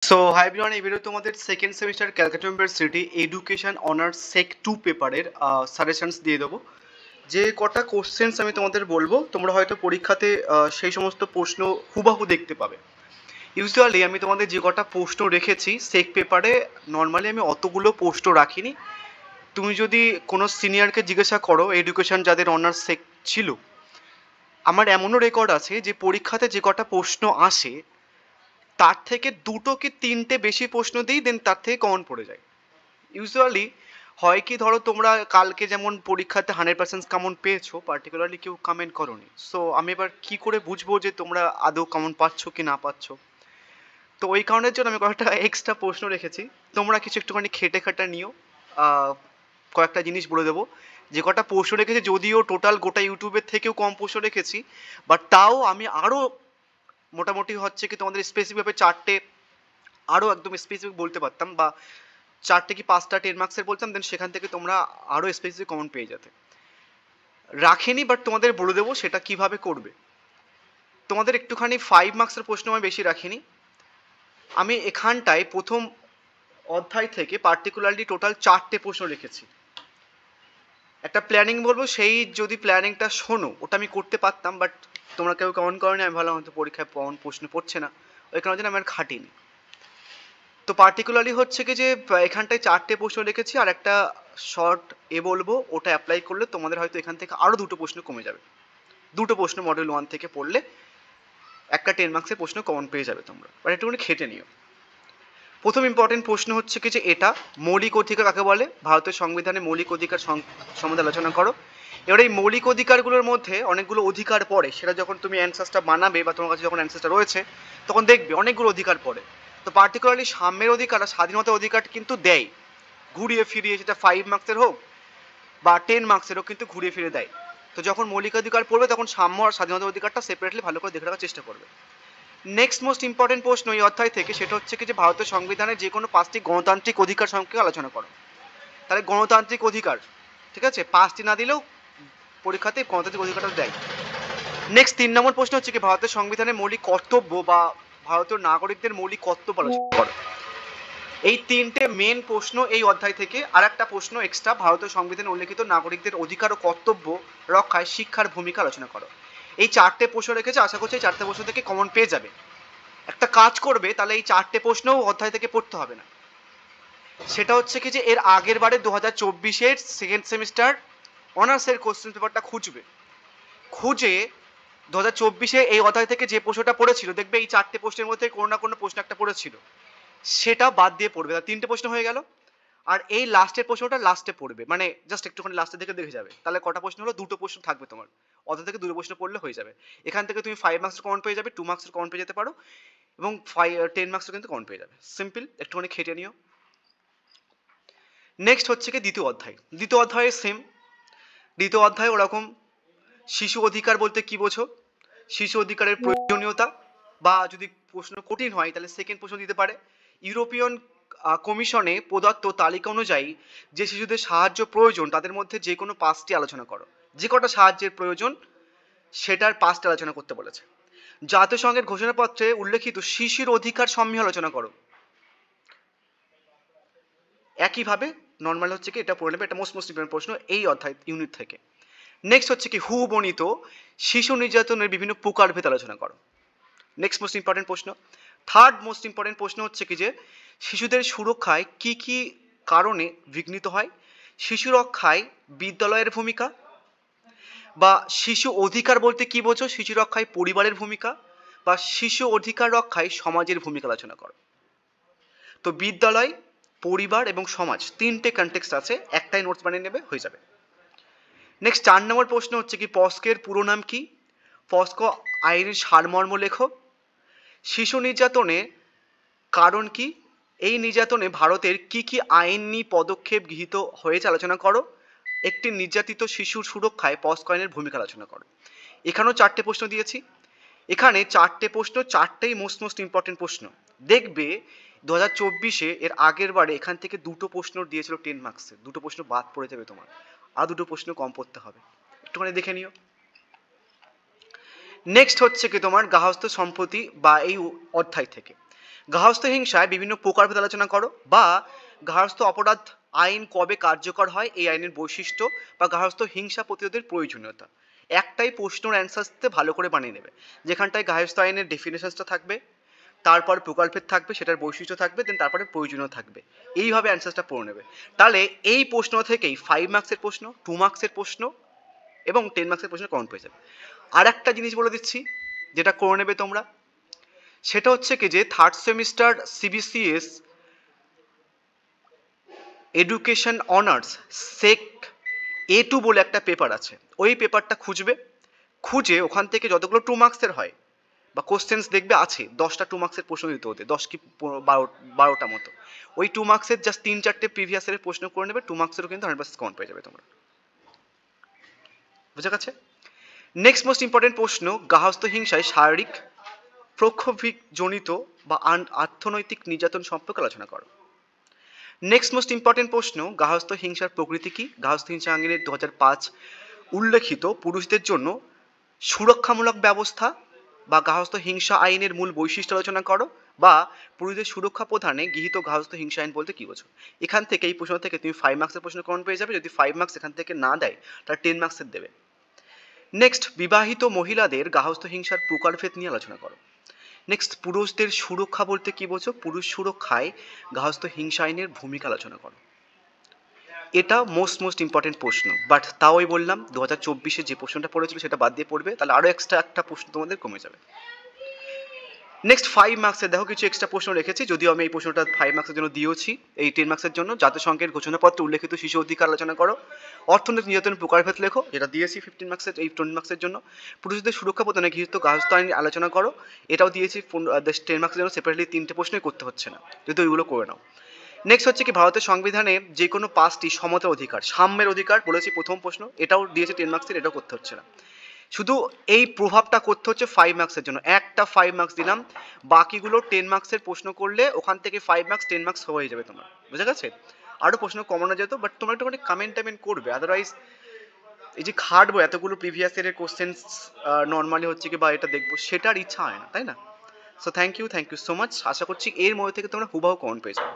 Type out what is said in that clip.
So hi everyone, এই video তোমাদের second semester Calcutta university education honours SEC 2 পেপারের suggestions দিয়ে দেবো। যে কটা কোশ্চেন্স আমি তোমাদের বলবো, তোমরা হয়তো পরীক্ষাতে সেই সমস্ত প্রশ্ন হুবাহু দেখতে পাবে। ইউজুয়ালি আমি তোমাদের যে কটা প্রশ্ন রেখেছি সেক পেপারে, নর্মালি আমি অতগুলো প্রশ্ন রাখিনি। তুমি যদি কোনো সিনিয়রকে জিজ্ঞাসা করো এডুকেশন যাদের অনার্স সেক ছিল, আমার এমনও রেকর্ড আছে যে পরীক্ষাতে যে কটা প্রশ্ন আসে তার থেকে দুটো কি তিনটে বেশি প্রশ্ন দিই, দেন তার থেকে কমন পড়ে যায়। ইউজুয়ালি হয় কি, ধরো তোমরা কালকে যেমন পরীক্ষাতে 100% কমন পেয়েছো, পার্টিকুলারলি কেউ কমেন্ট করোনি। সো আমি এবার কি করে বুঝবো যে তোমরা আদৌ কমন পাচ্ছ কি না পাচ্ছ? তো ওই কারণের জন্য আমি কয়েকটা এক্সট্রা প্রশ্ন রেখেছি। তোমরা কিছু একটুখানি খেটে খাটা নিও। কয়েকটা জিনিস বলে দেবো। যে কটা প্রশ্ন রেখেছি, যদিও টোটাল গোটা ইউটিউবের থেকেও কম প্রশ্ন রেখেছি, বাট তাও আমি আরও মোটামুটি হচ্ছে কি তোমাদের স্পেসিফিকভাবে চারটে আরও একদম স্পেসিফিক বলতে পারতাম, বা চারটে কি পাঁচটা 10 মার্কসের বলতাম, দেন সেখান থেকে তোমরা আরও স্পেসিফিক কমন পেয়ে যেতে। রাখিনি, বাট তোমাদের বলে দেবো সেটা কিভাবে করবে। তোমাদের একটুখানি 5 মার্কসের প্রশ্ন আমি বেশি রাখিনি। আমি এখানটায় প্রথম অধ্যায় থেকে পার্টিকুলারলি টোটাল চারটে প্রশ্ন রেখেছি। একটা প্ল্যানিং বলবো, সেই যদি প্ল্যানিংটা শোনো ওটা আমি করতে পারতাম, বাট তোমরা কেউ কমন করোনি, আমি ভাবলাম হয়তো পরীক্ষায় প্রশ্ন পড়ছে না, ওই কারণে আমি আর খাটিনি। তো পার্টিকুলারলি হচ্ছে কি যে এখানটায় চারটে প্রশ্ন রেখেছি, আর একটা শর্ট বলবো, ওটা অ্যাপ্লাই করলে তোমাদের হয়তো এখান থেকে আরও দুটো প্রশ্ন কমে যাবে। দুটো প্রশ্ন মডেল 1 থেকে পড়লে একটা 10 মার্কসের প্রশ্ন কমন পেয়ে যাবে তোমরা, বাট একটুখানি খেটে নিও। প্রথম ইম্পর্টেন্ট প্রশ্ন হচ্ছে কি যে এটা মৌলিক অধিকার কাকে বলে, ভারতের সংবিধানে মৌলিক অধিকার সম্বন্ধে আলোচনা করো। এবার এই মৌলিক অধিকারগুলোর মধ্যে অনেকগুলো অধিকার পড়ে, সেটা যখন তুমি অ্যান্সারটা বানাবে বা তোমার কাছে যখন অ্যান্সারটা রয়েছে তখন দেখবে অনেকগুলো অধিকার পড়ে। তো পার্টিকুলারলি সাম্যের অধিকার আর স্বাধীনতার অধিকার কিন্তু দেয় ঘুরিয়ে ফিরিয়ে, সেটা 5 মার্কসের হোক বা 10 মার্কসের হোক, কিন্তু ঘুরিয়ে ফিরে দেয়। তো যখন মৌলিক অধিকার পড়বে তখন সাম্য আর স্বাধীনতার অধিকারটা সেপারেটলি ভালো করে দেখে রাখার চেষ্টা করবে। নেক্সট মোস্ট ইম্পর্টেন্ট প্রশ্ন এই অধ্যায় থেকে, সেটা হচ্ছে কি যে ভারতের সংবিধানের যে কোনো 5টি গণতান্ত্রিক অধিকার সম্পর্কে আলোচনা করো। তাহলে গণতান্ত্রিক অধিকার, ঠিক আছে, 5টি না দিলেও পরীক্ষাতে গণতান্ত্রিক অধিকারটা দেয়। নেক্সট 3 নম্বর প্রশ্ন হচ্ছে কি ভারতের সংবিধানের মৌলিক কর্তব্য বা ভারতীয় নাগরিকদের মৌলিক কর্তব্য আলোচনা করো। এই তিনটে মেন প্রশ্ন এই অধ্যায় থেকে। আর একটা প্রশ্ন এক্সট্রা, ভারতীয় সংবিধানে উল্লেখিত নাগরিকদের অধিকার ও কর্তব্য রক্ষায় শিক্ষার ভূমিকা আলোচনা করো। এই চারটে প্রশ্ন রেখেছে, আশা করছি এই চারটে প্রশ্ন থেকে কমন পেয়ে যাবে। একটা কাজ করবে, তাহলে এই চারটে প্রশ্নও অধ্যায় থেকে পড়তে হবে না। সেটা হচ্ছে কি যে এর আগের বারে 2024-এর সেকেন্ড সেমিস্টার অনার্সের কোশ্চেন পেপারটা খুঁজে 2024-এ এই অধ্যায় থেকে যে প্রশ্নটা পড়েছিল, দেখবে এই চারটে প্রশ্নের মধ্যে কোনো না কোনো প্রশ্ন একটা পড়েছিল, সেটা বাদ দিয়ে পড়বে। তার তিনটে প্রশ্ন হয়ে গেল। আর এই লাস্টের প্রশ্নটা লাস্টে পড়বে, মানে জাস্ট একটুখানি লাস্টের দিকে দেখে যাবে। তাহলে কটা প্রশ্ন হলো, দুটো প্রশ্ন থাকবে তোমার। অধ্যায় থেকে দুটো প্রশ্ন পড়লে হয়ে যাবে। এখান থেকে তুমি 5 মার্কসের কমন পেয়ে যাবে, 2 মার্কসের কমন পেয়ে যেতে পারো, এবং 10 মার্কসও কিন্তু কমন পেয়ে যাবে। সিম্পল, একটুখানি খেটে নিও। নেক্সট হচ্ছে কি দ্বিতীয় অধ্যায়। দ্বিতীয় অধ্যায়ে সেম। দ্বিতীয় অধ্যায় ওরকম শিশু অধিকার বলতে কি বোঝো, শিশু অধিকারের প্রয়োজনীয়তা, বা যদি প্রশ্ন কঠিন হয় তাহলে সেকেন্ড প্রশ্ন দিতে পারে ইউরোপিয়ান কমিশনে প্রদত্ত তালিকা অনুযায়ী যে শিশুদের সাহায্য প্রয়োজন তাদের মধ্যে যে কোনো 5টি আলোচনা করো। যে কটা সাহায্যের প্রয়োজন সেটার 5টা আলোচনা করতে বলেছে। জাতিসংঘের ঘোষণাপত্রে উল্লেখিত শিশুর অধিকার সমূহে আলোচনা করো। একইভাবে নর্মাল হচ্ছে কি এটা পড়ে নেবে, এটা মোস্ট ইম্পর্টেন্ট প্রশ্ন এই অধ্যায় ইউনিট থেকে। নেক্সট হচ্ছে কি হু বর্ণিত শিশু নির্যাতনের বিভিন্ন প্রকারভেদ আলোচনা করো। নেক্সট মোস্ট ইম্পর্টেন্ট প্রশ্ন। থার্ড মোস্ট ইম্পর্টেন্ট প্রশ্ন হচ্ছে কি যে শিশুদের সুরক্ষায় কি কি কারণে বিঘ্নিত হয়, শিশু রক্ষায় বিদ্যালয়ের ভূমিকা, বা শিশু অধিকার বলতে কি বোঝো, শিশু রক্ষায় পরিবারের ভূমিকা, বা শিশু অধিকার রক্ষায় সমাজের ভূমিকা আলোচনা করো। তো বিদ্যালয়, পরিবার এবং সমাজ তিনটে কনটেক্সট আছে, একটাই নোটস বানিয়ে নেবে, হয়ে যাবে। নেক্সট 4 নম্বর প্রশ্ন হচ্ছে কি পস্কের পুরো নাম কি, পস্কো আইনের সারমর্ম লেখো। শিশু নির্যাতনের কারণ কি, এই নির্যাতনে ভারতের কি কি আইনি পদক্ষেপ গৃহীত হয়েছে আলোচনা করো। একটি নির্যাতিত শিশুর সুরক্ষায় পস্কো আইনের ভূমিকা আলোচনা করো। এখানেও চারটে প্রশ্ন দিয়েছি। এখানে চারটে প্রশ্ন, চারটেই মোস্ট ইম্পর্টেন্ট প্রশ্ন। দেখবে 2024-এ এর আগের বারে এখান থেকে দুটো প্রশ্ন দিয়েছিল 10 মার্কসে, দুটো প্রশ্ন বাদ পড়ে যাবে তোমার, আর দুটো প্রশ্ন কম পড়তে হবে, একটুখানি দেখে নিও। নেক্সট হচ্ছে কি তোমার গার্হস্থ্য সম্পত্তি বা এই অধ্যায় থেকে গার্হস্থ্য হিংসায় বিভিন্ন প্রকারভেদ আলোচনা করো, বা গার্হস্থ্য অপরাধ আইন কবে কার্যকর হয়, এই আইনের বৈশিষ্ট্য, বা গার্হস্থ্য হিংসা প্রতিরোধের প্রয়োজনীয়তা। একটাই প্রশ্নের অ্যান্সারতে ভালো করে বানিয়ে নেবে, যেখানটায় গার্হস্থ্য আইনের ডেফিনেশনসটা থাকবে, তারপর প্রকারভেদ থাকবে, সেটার বৈশিষ্ট্য থাকবে, দেন তারপরে প্রয়োজনীয় থাকবে। এইভাবে অ্যান্সারটা পড়ে নেবে। তাহলে এই প্রশ্ন থেকেই 5 মার্কসের প্রশ্ন, 2 মার্কসের প্রশ্ন এবং 10 মার্কসের প্রশ্ন কমন পেয়ে যাবে। আর একটা জিনিস বলে দিচ্ছি যেটা করে নেবে তোমরা, সেটা হচ্ছে কি যে third semester CBCS education honours SEC A2 বলে একটা পেপার আছে, ওই পেপারটা খুঁজবে, খুঁজে ওখান থেকে যতগুলো 2 মার্কসের হয় বা কোশ্চেন্স দেখবে আছে 10টা 2 মার্কসের প্রশ্ন দিতে হতে, 10 কি 12টা মতো, ওই 2 মার্কসের জাস্ট 3-4টে প্রিভিয়াস ইয়ারের প্রশ্ন করে নেবে, 2 মার্কসেরও কিন্তু 100% কমন পেয়ে যাবে তোমরা। বুঝা গেছে? নেক্সট মোস্ট ইম্পর্টেন্ট প্রশ্ন, গার্হস্থ্য হিংসায় শারীরিক প্রক্ষোভিক জনিত বা অর্থনৈতিক নির্যাতন সম্পর্কে আলোচনা করো। নেক্সট মোস্ট ইম্পর্টেন্ট প্রশ্ন, গার্হস্থ্য হিংসার প্রকৃতি কি? গার্হস্থ্য হিংসা আইনের 2005 উল্লেখিত পুরুষদের জন্য সুরক্ষামূলক ব্যবস্থা বা গার্হস্থ্য হিংসা আইনের মূল বৈশিষ্ট্য আলোচনা করো, বা পুরুষদের সুরক্ষা প্রদানে গৃহীত গার্হস্থ্য হিংসা আইন বলতে কি বোঝো। এখান থেকে এই প্রশ্ন থেকে তুমি 5 মার্কসের প্রশ্ন কমন পেয়ে যাবে, যদি 5 মার্কস এখান থেকে না দেয় তাহলে 10 মার্কসের দেবে। নেক্সট, বিবাহিত মহিলাদের গার্হস্থ্য হিংসার প্রকারভেদ নিয়ে আলোচনা করো। নেক্সট, পুরুষদের সুরক্ষা বলতে কি বোঝো, পুরুষ সুরক্ষায় গার্হস্থ্য হিংসা আইনের ভূমিকা আলোচনা করো। এটা মোস্ট ইম্পর্টেন্ট প্রশ্ন, বাট তাও ওই বললাম 2024-এ যে প্রশ্নটা পড়েছিল সেটা বাদ দিয়ে পড়বে, তাহলে আরও এক্সট্রা একটা প্রশ্ন তোমাদের কমে যাবে। নেক্সট 5 মার্কসের দেখো কিছু এক্সট্রা প্রশ্ন রেখেছি, যদিও আমি এই প্রশ্নটা 5 মার্কসের জন্য দিয়েছি, এই 10 মার্কসের জন্য। জাতিসংঘের ঘোষণাপত্রে উল্লেখিত শিশু অধিকার আলোচনা করো। অর্থনৈতিক নির্যাতন প্রকারভেদ লেখো, যেটা দিয়েছি 15 মার্কসের, এই 20 মার্কসের জন্য। পুরুষদের সুরক্ষা প্রদানে গৃহীত গার্হস্থ্য আইন আলোচনা করো, এটাও দিয়েছি 10 মার্কসের জন্য। সেপারেটলি 3টে প্রশ্নই করতে হচ্ছে না, যদি ওইগুলো করে নাও। নেক্সট হচ্ছে কি, ভারতের সংবিধানে যে কোনো 5টি সমতার অধিকার, সাম্যের অধিকার বলেছি প্রথম প্রশ্ন, এটাও দিয়েছে 10 মার্কসের, এটাও করতে হচ্ছে না। শুধু এই প্রভাবটা করতে হচ্ছে 5 মার্কসের জন্য, একটা 5 মার্কস দিলাম, বাকিগুলো 10 মার্কসের প্রশ্ন করলে ওখান থেকে 5 মার্কস 10 মার্কস হয়ে যাবে তোমার। বুঝা গেছে? আরও প্রশ্ন কমানো যেত, বাট তোমরা একটু কমেন্ট করবে, আদারওয়াইজ এই যে খাটবো এতগুলো প্রিভিয়াস ইয়ারের কোশ্চেন্স নর্মালি হচ্ছে কি বা এটা দেখবো, সেটার ইচ্ছা হয় না, তাই না? So thank you so much. আশা করছি এর মধ্যে থেকে তোমরা হুবাহু কমন পেয়ে যাবে।